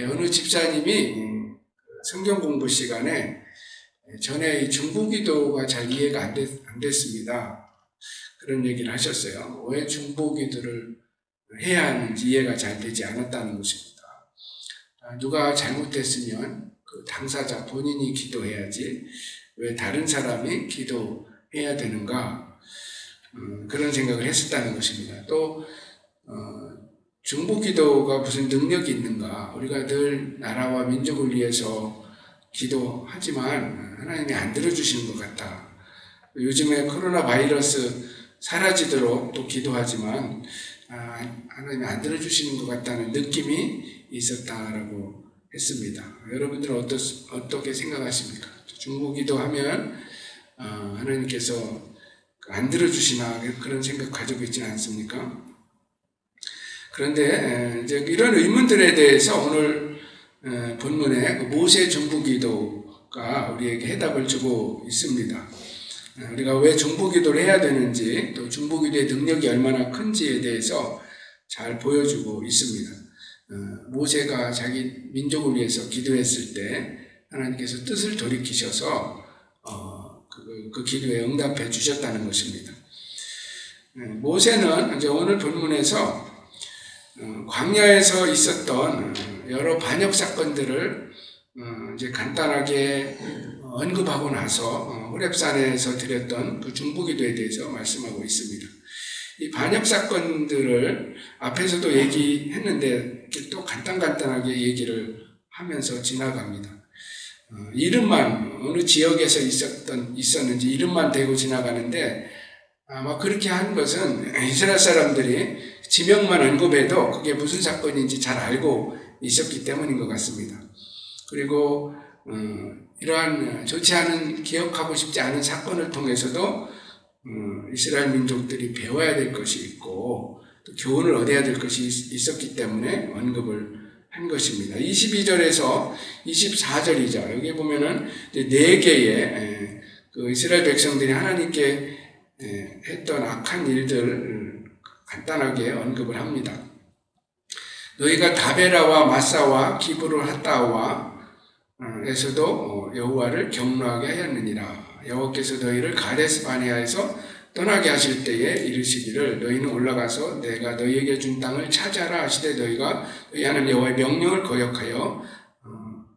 어느 집사님이 성경 공부 시간에 전에 이 중보기도가 잘 이해가 안 됐습니다. 그런 얘기를 하셨어요. 왜 중보기도를 해야 하는지 이해가 잘 되지 않았다는 것입니다. 누가 잘못했으면 그 당사자 본인이 기도해야지 왜 다른 사람이 기도해야 되는가, 그런 생각을 했었다는 것입니다. 또 중보기도가 무슨 능력이 있는가, 우리가 늘 나라와 민족을 위해서 기도하지만 하나님이 안 들어주시는 것 같다. 요즘에 코로나 바이러스 사라지도록 또 기도하지만 하나님이 안 들어주시는 것 같다는 느낌이 있었다라고 했습니다. 여러분들은 어떻게 생각하십니까? 중보기도하면 하나님께서 안 들어주시나 그런 생각 가지고 있지는 않습니까? 그런데 이제 이런 의문들에 대해서 오늘 본문에 모세 중보기도가 우리에게 해답을 주고 있습니다. 우리가 왜 중보기도를 해야 되는지, 또 중보기도의 능력이 얼마나 큰지에 대해서 잘 보여주고 있습니다. 모세가 자기 민족을 위해서 기도했을 때 하나님께서 뜻을 돌이키셔서 그 기도에 응답해 주셨다는 것입니다. 모세는 이제 오늘 본문에서 광야에서 있었던 여러 반역 사건들을 이제 간단하게 언급하고 나서 호렙산에서 드렸던 그 중보기도에 대해서 말씀하고 있습니다. 이 반역 사건들을 앞에서도 얘기했는데 또 간단하게 얘기를 하면서 지나갑니다. 이름만 어느 지역에서 있었는지 이름만 대고 지나가는데, 아마 그렇게 한 것은 이스라엘 사람들이 지명만 언급해도 그게 무슨 사건인지 잘 알고 있었기 때문인 것 같습니다. 그리고 이러한 좋지 않은, 기억하고 싶지 않은 사건을 통해서도 이스라엘 민족들이 배워야 될 것이 있고 또 교훈을 얻어야 될 것이 있었기 때문에 언급을 한 것입니다. 22절에서 24절이죠. 여기 보면은 네 개의 그 이스라엘 백성들이 하나님께 했던 악한 일들을 간단하게 언급을 합니다. 너희가 다베라와 마사와 기브롤 핫다와 에서도 여호와를 경노하게 하였느니라. 여호와께서 너희를 가데스 바네아에서 떠나게 하실 때에 이르시기를 너희는 올라가서 내가 너희에게 준 땅을 차지하라 하시되 너희가 너희 하나님 여호와의 명령을 거역하여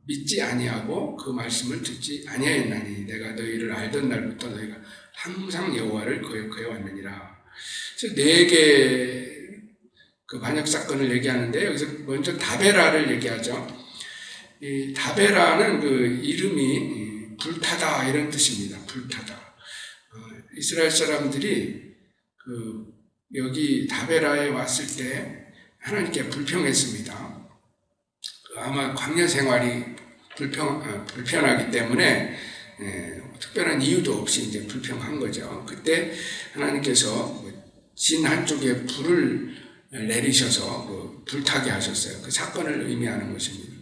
믿지 아니하고 그 말씀을 듣지 아니하였나니 내가 너희를 알던 날부터 너희가 항상 여호와를 거역하여 왔느니라. 그래서 네 개 그 반역 사건을 얘기하는데 여기서 먼저 다베라를 얘기하죠. 이 다베라는 그 이름이 불타다 이런 뜻입니다. 불타다. 이스라엘 사람들이 여기 다베라에 왔을 때 하나님께 불평했습니다. 아마 광야 생활이 불편하기 때문에 특별한 이유도 없이 이제 불평한 거죠. 그때 하나님께서 진 한쪽에 불을 내리셔서 불타게 하셨어요. 그 사건을 의미하는 것입니다.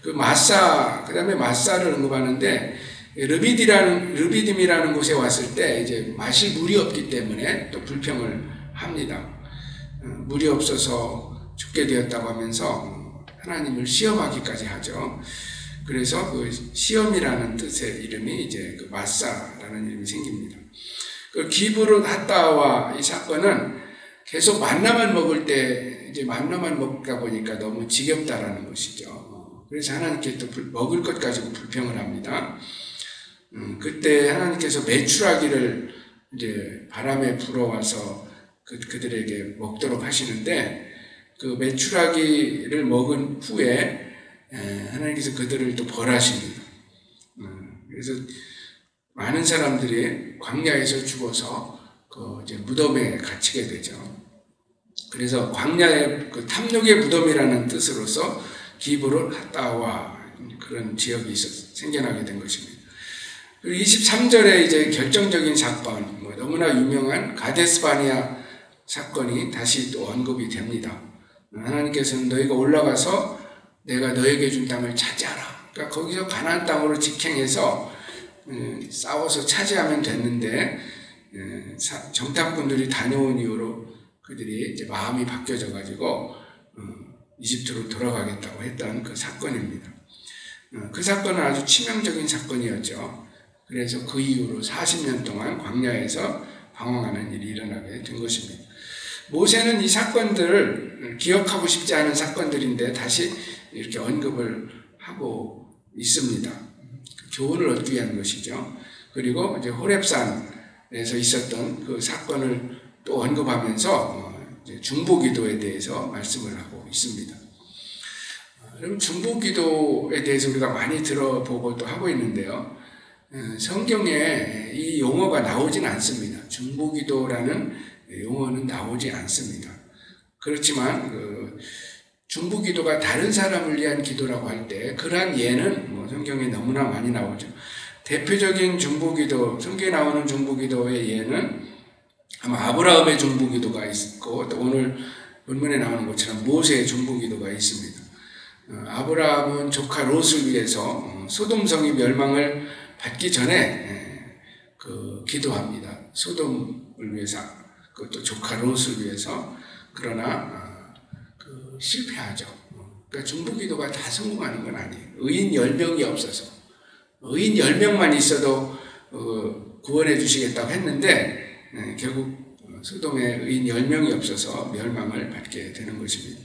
그 그다음에 마사를 언급하는데 르비딤이라는 곳에 왔을 때 이제 마실 물이 없기 때문에 또 불평을 합니다. 물이 없어서 죽게 되었다고 하면서 하나님을 시험하기까지 하죠. 그래서 그 시험이라는 뜻의 이름이 이제 그 마사라는 이름이 생깁니다. 그 기브롯 핫다와 이 사건은 계속 만나만 먹을 때 이제 만나만 먹다 보니까 너무 지겹다라는 것이죠. 그래서 하나님께 또 먹을 것 가지고 불평을 합니다. 그때 하나님께서 메추라기를 이제 바람에 불어와서 그들에게 먹도록 하시는데 그 메추라기를 먹은 후에 하나님께서 그들을 또 벌하십니다. 그래서 많은 사람들이 광야에서 죽어서 이제 무덤에 갇히게 되죠. 그래서 광야의 그 탐욕의 무덤이라는 뜻으로서 기브롯 핫다와 그런 지역이 생겨나게 된 것입니다. 그리고 23절에 이제 결정적인 사건, 너무나 유명한 가데스 바네아 사건이 다시 또 언급이 됩니다. 하나님께서는 너희가 올라가서 내가 너에게 준 땅을 차지하라. 그러니까 거기서 가나안 땅으로 직행해서 싸워서 차지하면 됐는데 정탐꾼들이 다녀온 이후로 그들이 이제 마음이 바뀌어져 가지고 이집트로 돌아가겠다고 했던 그 사건입니다. 그 사건은 아주 치명적인 사건이었죠. 그래서 그 이후로 40년 동안 광야에서 방황하는 일이 일어나게 된 것입니다. 모세는 이 사건들을 기억하고 싶지 않은 사건들인데 다시 이렇게 언급을 하고 있습니다. 교훈을 얻기 위한 것이죠. 그리고 이제 호렙산에서 있었던 그 사건을 또 언급하면서 이제 중보기도에 대해서 말씀을 하고 있습니다. 그럼 중보기도에 대해서 우리가 많이 들어보고 또 하고 있는데요. 성경에 이 용어가 나오진 않습니다. 중보기도라는 용어는 나오지 않습니다. 그렇지만 중보기도가 다른 사람을 위한 기도라고 할 때 그러한 예는 성경에 너무나 많이 나오죠. 대표적인 중보기도, 성경에 나오는 중보기도의 예는 아마 아브라함의 중보기도가 있고 또 오늘 본문에 나오는 것처럼 모세의 중보기도가 있습니다. 아브라함은 조카 롯을 위해서 소돔성이 멸망을 받기 전에 기도합니다. 소돔을 위해서, 그것도 조카 롯을 위해서. 그러나 실패하죠. 그러니까 중보기도가 다 성공하는 건 아니에요. 의인 10명이 없어서 의인 10명만 있어도 구원해 주시겠다고 했는데 결국 소돔에 의인 10명이 없어서 멸망을 받게 되는 것입니다.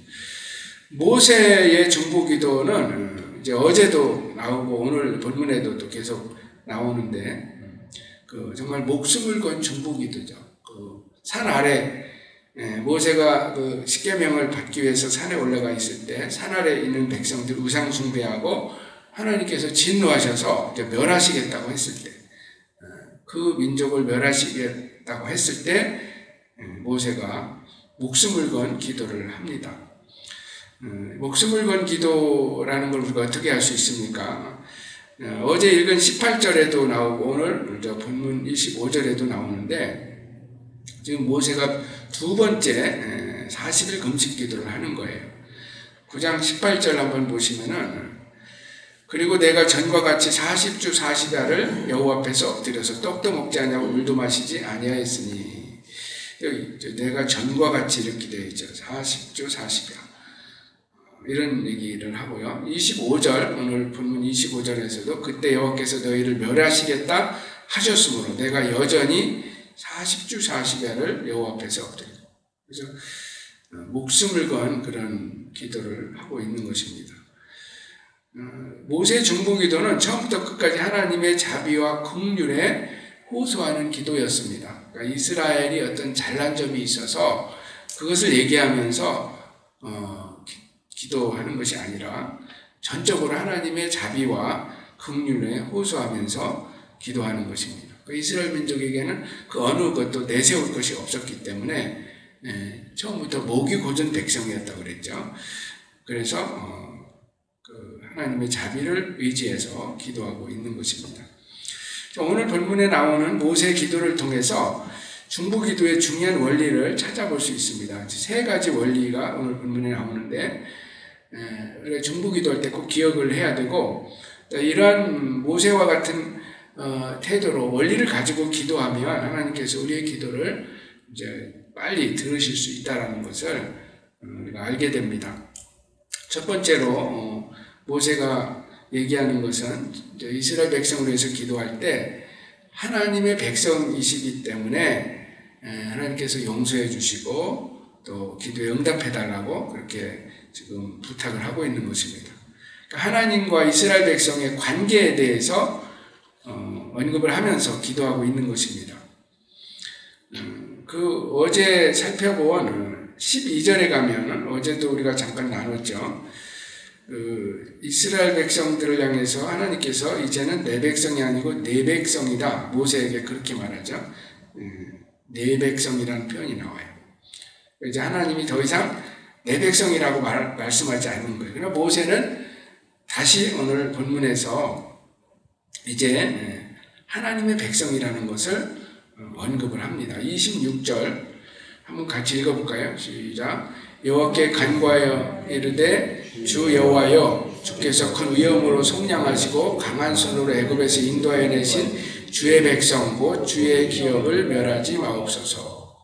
모세의 중보기도는 이제 어제도 나오고 오늘 본문에도 또 계속 나오는데 정말 목숨을 건 중보기도죠. 산 아래 모세가 십계명을 받기 위해서 산에 올라가 있을 때 산 아래 있는 백성들 우상 숭배하고 하나님께서 진노하셔서 이제 멸하시겠다고 했을 때 그 민족을 멸하시겠다고 했을 때 모세가 목숨을 건 기도를 합니다. 목숨을 건 기도라는 걸 우리가 어떻게 할 수 있습니까? 어제 읽은 18절에도 나오고 오늘 본문 25절에도 나오는데 지금 모세가 두 번째 40일 금식 기도를 하는 거예요. 9장 18절 한번 보시면은 그리고 내가 전과 같이 40주 40야를 여호와 앞에서 엎드려서 떡도 먹지 아니하고 물도 마시지 아니하였으니 여기 내가 전과 같이 이렇게 되어 있죠. 40주 40야. 이런 얘기를 하고요. 25절, 오늘 본문 25절에서도 그때 여호와께서 너희를 멸하시겠다 하셨으므로 내가 여전히 40주 40야를 여호와 앞에서 엎드려. 그래서 목숨을 건 그런 기도를 하고 있는 것입니다. 모세 중보기도는 처음부터 끝까지 하나님의 자비와 긍휼에 호소하는 기도였습니다. 그러니까 이스라엘이 어떤 잘난 점이 있어서 그것을 얘기하면서 기도하는 것이 아니라 전적으로 하나님의 자비와 긍휼에 호소하면서 기도하는 것입니다. 이스라엘 민족에게는 그 어느 것도 내세울 것이 없었기 때문에 처음부터 목이 곧은 백성이었다고 그랬죠. 그래서 하나님의 자비를 의지해서 기도하고 있는 것입니다. 오늘 본문에 나오는 모세의 기도를 통해서 중보기도의 중요한 원리를 찾아볼 수 있습니다. 세 가지 원리가 오늘 본문에 나오는데 중보기도할 때 꼭 기억을 해야 되고 이러한 모세와 같은 태도로 원리를 가지고 기도하면 하나님께서 우리의 기도를 이제 빨리 들으실 수 있다는 것을 우리가 알게 됩니다. 첫 번째로 모세가 얘기하는 것은 이스라엘 백성을 위해서 기도할 때 하나님의 백성이시기 때문에 하나님께서 용서해 주시고 또 기도에 응답해 달라고 그렇게 지금 부탁을 하고 있는 것입니다. 그러니까 하나님과 이스라엘 백성의 관계에 대해서 언급을 하면서 기도하고 있는 것입니다. 어제 살펴본 12절에 가면 어제도 우리가 잠깐 나눴죠. 이스라엘 백성들을 향해서 하나님께서 이제는 내 백성이 아니고 내 백성이다. 모세에게 그렇게 말하죠. 내 백성이라는 표현이 나와요. 이제 하나님이 더 이상 내 백성이라고 말씀하지 않는 거예요. 그러나 모세는 다시 오늘 본문에서 이제 하나님의 백성이라는 것을 언급을 합니다. 26절 한번 같이 읽어볼까요? 시작. 여호와께 간구하여 이르되 주 여호와여 주께서 큰 위엄으로 속량하시고 강한 손으로 애굽에서 인도하여 내신 주의 백성 곧 주의 기업을 멸하지 마옵소서.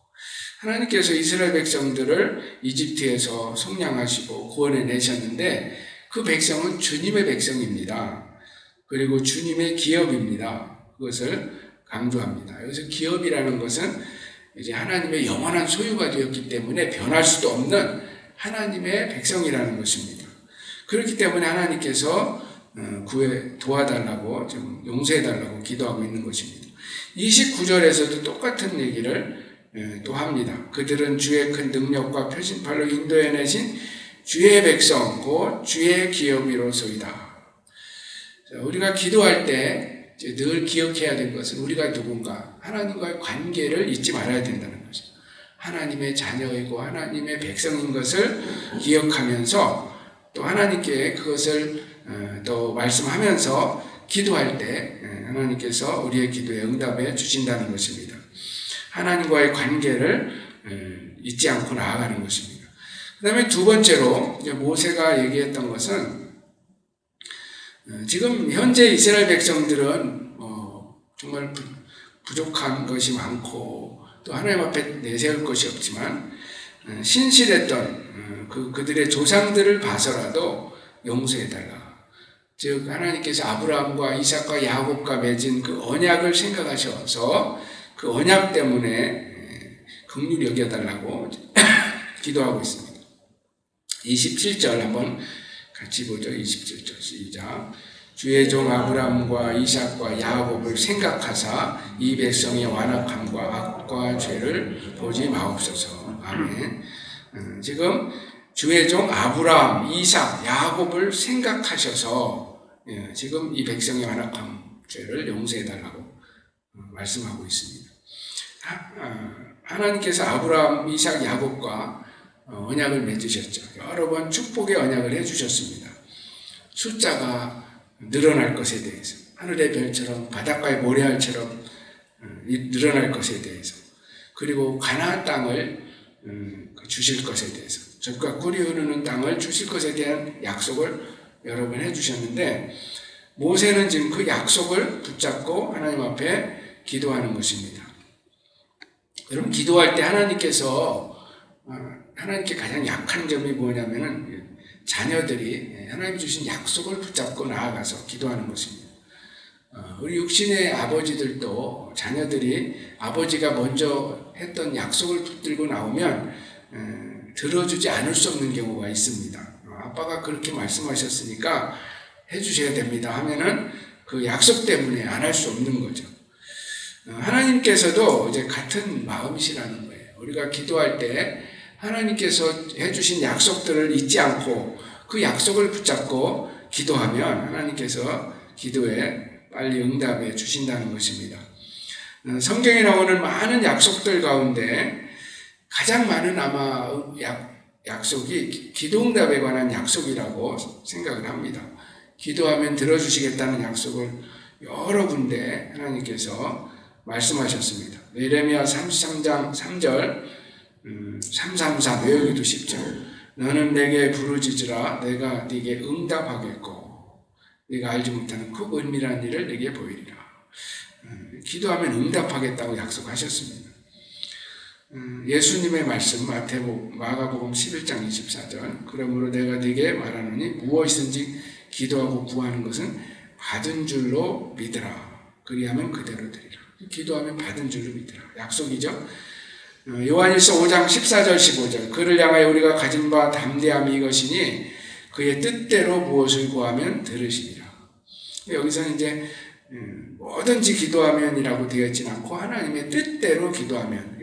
하나님께서 이스라엘 백성들을 이집트에서 속량하시고 구원해 내셨는데 그 백성은 주님의 백성입니다. 그리고 주님의 기업입니다. 그것을 강조합니다. 여기서 기업이라는 것은 이제 하나님의 영원한 소유가 되었기 때문에 변할 수도 없는 하나님의 백성이라는 것입니다. 그렇기 때문에 하나님께서 도와달라고, 좀 용서해달라고 기도하고 있는 것입니다. 29절에서도 똑같은 얘기를 또 합니다. 그들은 주의 큰 능력과 표신팔로 인도해내신 주의 백성, 곧 주의 기업이로소이다. 우리가 기도할 때 늘 기억해야 될 것은 우리가 누군가, 하나님과의 관계를 잊지 말아야 된다는 것이죠. 하나님의 자녀이고 하나님의 백성인 것을 기억하면서 또 하나님께 그것을 또 말씀하면서 기도할 때 하나님께서 우리의 기도에 응답해 주신다는 것입니다. 하나님과의 관계를 잊지 않고 나아가는 것입니다. 그 다음에 두 번째로 모세가 얘기했던 것은 지금 현재 이스라엘 백성들은 정말 부족한 것이 많고 또 하나님 앞에 내세울 것이 없지만 신실했던 그들의 조상들을 봐서라도 용서해달라. 즉 하나님께서 아브라함과 이삭과 야곱과 맺은 그 언약을 생각하셔서 그 언약 때문에 긍휼히 여겨달라고 기도하고 있습니다. 27절 한번 같이 보죠. 27절 시작. 주의 종 아브라함과 이삭과 야곱을 생각하사 이 백성의 완악함과 악과 죄를 보지 마옵소서. 아멘. 지금 주의 종 아브라함, 이삭, 야곱을 생각하셔서 지금 이 백성의 완악함, 죄를 용서해달라고 말씀하고 있습니다. 하나님께서 아브라함, 이삭, 야곱과 언약을 맺으셨죠. 여러 번 축복의 언약을 해주셨습니다. 숫자가 늘어날 것에 대해서, 하늘의 별처럼 바닷가의 모래알처럼 늘어날 것에 대해서, 그리고 가나안 땅을 주실 것에 대해서, 젖과 꿀이 흐르는 땅을 주실 것에 대한 약속을 여러 번 해주셨는데 모세는 지금 그 약속을 붙잡고 하나님 앞에 기도하는 것입니다. 여러분, 기도할 때 하나님께 가장 약한 점이 뭐냐면은 자녀들이 하나님 주신 약속을 붙잡고 나아가서 기도하는 것입니다. 우리 육신의 아버지들도 자녀들이 아버지가 먼저 했던 약속을 붙들고 나오면 들어주지 않을 수 없는 경우가 있습니다. 아빠가 그렇게 말씀하셨으니까 해주셔야 됩니다 하면은 그 약속 때문에 안 할 수 없는 거죠. 하나님께서도 이제 같은 마음이시라는 거예요. 우리가 기도할 때 하나님께서 해주신 약속들을 잊지 않고 그 약속을 붙잡고 기도하면 하나님께서 기도에 빨리 응답해 주신다는 것입니다. 성경에 나오는 많은 약속들 가운데 가장 많은 아마 약속이 기도응답에 관한 약속이라고 생각을 합니다. 기도하면 들어주시겠다는 약속을 여러 군데 하나님께서 말씀하셨습니다. 예레미야 33장 3절 333 외우기도 쉽죠. 너는 내게 부르짖으라 내가 네게 응답하겠고 네가 알지 못하는 그 은밀한 일을 네게 보이리라. 기도하면 응답하겠다고 약속하셨습니다. 예수님의 말씀 마가복음 11장 24절 그러므로 내가 네게 말하노니 무엇이든지 기도하고 구하는 것은 받은 줄로 믿으라. 그리하면 그대로 되리라. 기도하면 받은 줄로 믿으라. 약속이죠. 요한일서 5장 14절 15절 그를 향하여 우리가 가진 바 담대함이 이것이니 그의 뜻대로 무엇을 구하면 들으시리라. 여기서는 이제 뭐든지 기도하면이라고 되어 있진 않고 하나님의 뜻대로 기도하면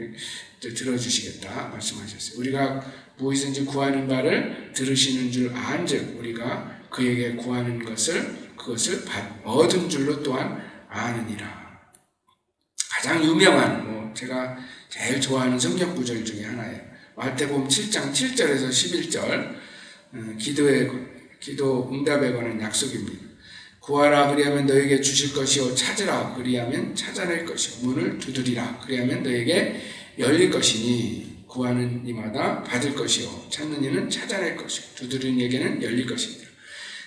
들어주시겠다 말씀하셨어요. 우리가 무엇이든지 구하는 바를 들으시는 줄 안즉 우리가 그에게 구하는 그것을 얻은 줄로 또한 아느니라. 가장 유명한 제가 제일 좋아하는 성경 구절 중에 하나예요. 마태복음 7장 7절에서 11절 기도 응답에 관한 약속입니다. 구하라 그리하면 너에게 주실 것이요 찾으라 그리하면 찾아낼 것이요 문을 두드리라 그리하면 너에게 열릴 것이니 구하는 이마다 받을 것이요 찾는 이는 찾아낼 것이요 두드리는 이에게는 열릴 것입니다.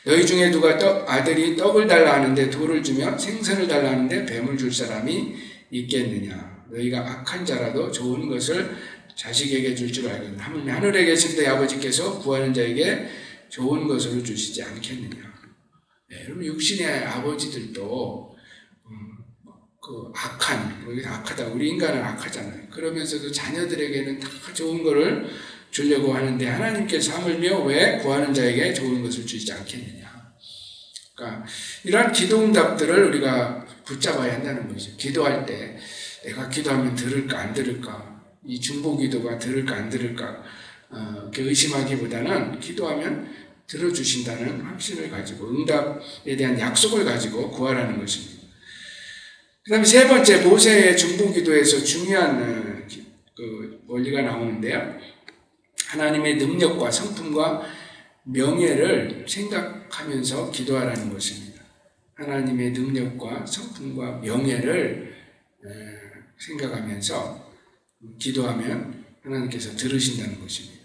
너희 중에 누가 아들이 떡을 달라 하는데 돌을 주며 생선을 달라 하는데 뱀을 줄 사람이 있겠느냐. 너희가 악한 자라도 좋은 것을 자식에게 줄 줄 알거든. 하늘에 계신 내 아버지께서 구하는 자에게 좋은 것으로 주시지 않겠느냐. 네, 여러분 육신의 아버지들도 그 악하다. 우리 인간은 악하잖아요. 그러면서도 자녀들에게는 다 좋은 거를 주려고 하는데 하나님께서 하물며 왜 구하는 자에게 좋은 것을 주시지 않겠느냐. 그러니까 이러한 기도응답들을 우리가 붙잡아야 한다는 거죠. 기도할 때 내가 기도하면 들을까 안 들을까, 이 중보기도가 들을까 안 들을까 의심하기보다는 기도하면 들어주신다는 확신을 가지고 응답에 대한 약속을 가지고 구하라는 것입니다. 그 다음에 세 번째, 모세의 중보기도에서 중요한 원리가 나오는데요. 하나님의 능력과 성품과 명예를 생각하면서 기도하라는 것입니다. 하나님의 능력과 성품과 명예를 생각하면서 기도하면 하나님께서 들으신다는 것입니다.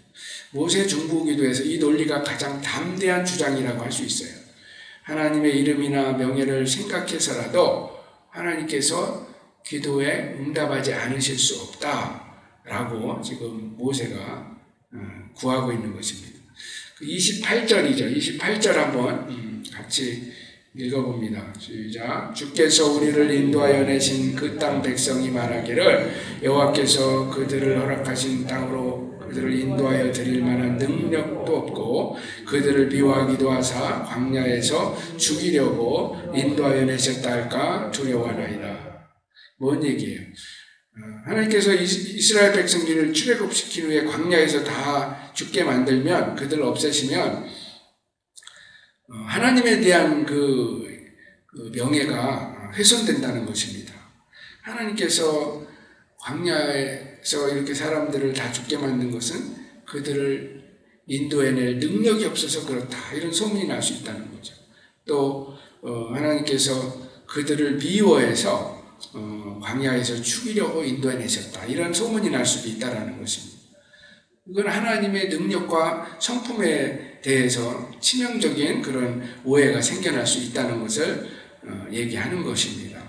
모세 중보기도에서 이 논리가 가장 담대한 주장이라고 할 수 있어요. 하나님의 이름이나 명예를 생각해서라도 하나님께서 기도에 응답하지 않으실 수 없다라고 지금 모세가 구하고 있는 것입니다. 28절이죠. 28절 한번 같이 읽어봅니다. 시작. 주께서 우리를 인도하여 내신 그 땅 백성이 말하기를 여호와께서 그들을 허락하신 땅으로 그들을 인도하여 드릴 만한 능력도 없고 그들을 미워하기도 하사 광야에서 죽이려고 인도하여 내셨다 할까 두려워하나이다. 뭔 얘기예요? 하나님께서 이스라엘 백성들을 출애굽시킨 후에 광야에서 다 죽게 만들면, 그들을 없애시면 하나님에 대한 그 명예가 훼손된다는 것입니다. 하나님께서 광야에서 이렇게 사람들을 다 죽게 만든 것은 그들을 인도해낼 능력이 없어서 그렇다, 이런 소문이 날 수 있다는 거죠. 또 하나님께서 그들을 미워해서 광야에서 죽이려고 인도해내셨다, 이런 소문이 날 수도 있다는 것입니다. 이건 하나님의 능력과 성품에 대해서 치명적인 그런 오해가 생겨날 수 있다는 것을 얘기하는 것입니다.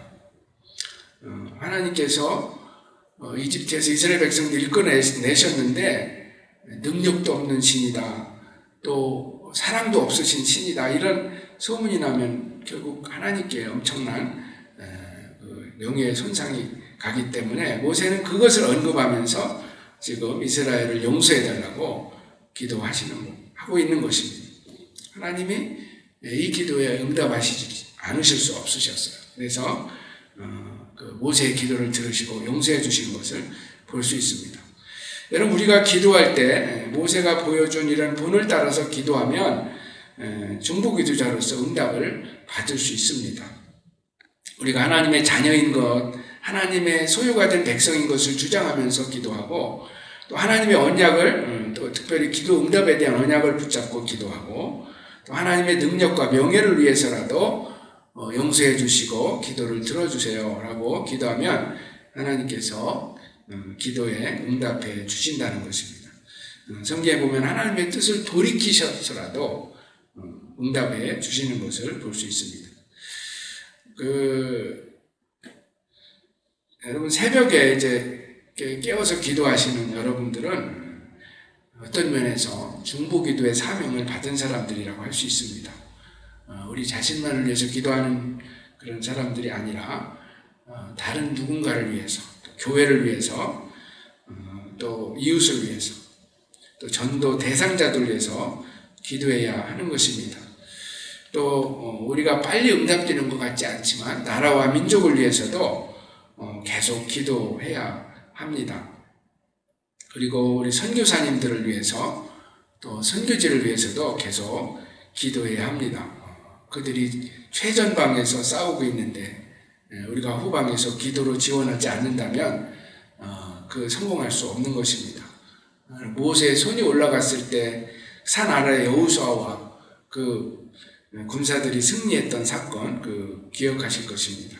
하나님께서 이집트에서 이스라엘 백성들 이끌어내셨는데 능력도 없는 신이다, 또 사랑도 없으신 신이다, 이런 소문이 나면 결국 하나님께 엄청난 명예의 손상이 가기 때문에 모세는 그것을 언급하면서 지금 이스라엘을 용서해달라고 하고 있는 것입니다. 하나님이 이 기도에 응답하시지 않으실 수 없으셨어요. 그래서 모세의 기도를 들으시고 용서해 주신 것을 볼 수 있습니다. 여러분, 우리가 기도할 때 모세가 보여준 이런 본을 따라서 기도하면 중보기도자로서 응답을 받을 수 있습니다. 우리가 하나님의 자녀인 것, 하나님의 소유가 된 백성인 것을 주장하면서 기도하고, 또 하나님의 언약을, 또 특별히 기도 응답에 대한 언약을 붙잡고 기도하고, 또 하나님의 능력과 명예를 위해서라도 용서해 주시고 기도를 들어주세요 라고 기도하면 하나님께서 기도에 응답해 주신다는 것입니다. 성경에 보면 하나님의 뜻을 돌이키셔서라도 응답해 주시는 것을 볼 수 있습니다. 여러분, 새벽에 이제 깨어서 기도하시는 여러분들은 어떤 면에서 중보기도의 사명을 받은 사람들이라고 할 수 있습니다. 우리 자신만을 위해서 기도하는 그런 사람들이 아니라 다른 누군가를 위해서, 또 교회를 위해서, 또 이웃을 위해서, 또 전도 대상자들을 위해서 기도해야 하는 것입니다. 또 우리가 빨리 응답되는 것 같지 않지만 나라와 민족을 위해서도 계속 기도해야 합니다. 그리고 우리 선교사님들을 위해서, 또 선교지를 위해서도 계속 기도해야 합니다. 그들이 최전방에서 싸우고 있는데 우리가 후방에서 기도로 지원하지 않는다면 성공할 수 없는 것입니다. 모세의 손이 올라갔을 때 산 아래 여호수아와 그 군사들이 승리했던 사건, 기억하실 것입니다.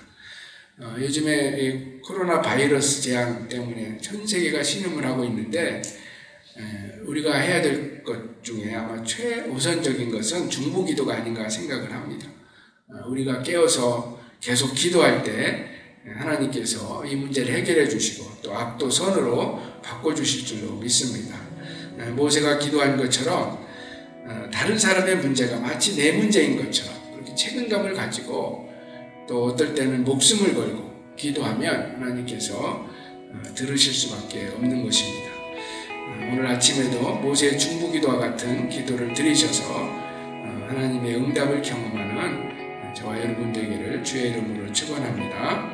요즘에 이 코로나 바이러스 재앙 때문에 전 세계가 신음을 하고 있는데 우리가 해야 될 것 중에 아마 최우선적인 것은 중보기도가 아닌가 생각을 합니다. 우리가 깨어서 계속 기도할 때 하나님께서 이 문제를 해결해 주시고 또 악도 선으로 바꿔주실 줄로 믿습니다. 모세가 기도한 것처럼 다른 사람의 문제가 마치 내 문제인 것처럼 그렇게 책임감을 가지고 또 어떨 때는 목숨을 걸고 기도하면 하나님께서 들으실 수밖에 없는 것입니다. 오늘 아침에도 모세의 중보기도와 같은 기도를 드리셔서 하나님의 응답을 경험하는 저와 여러분 되기를 주의 이름으로 축원합니다.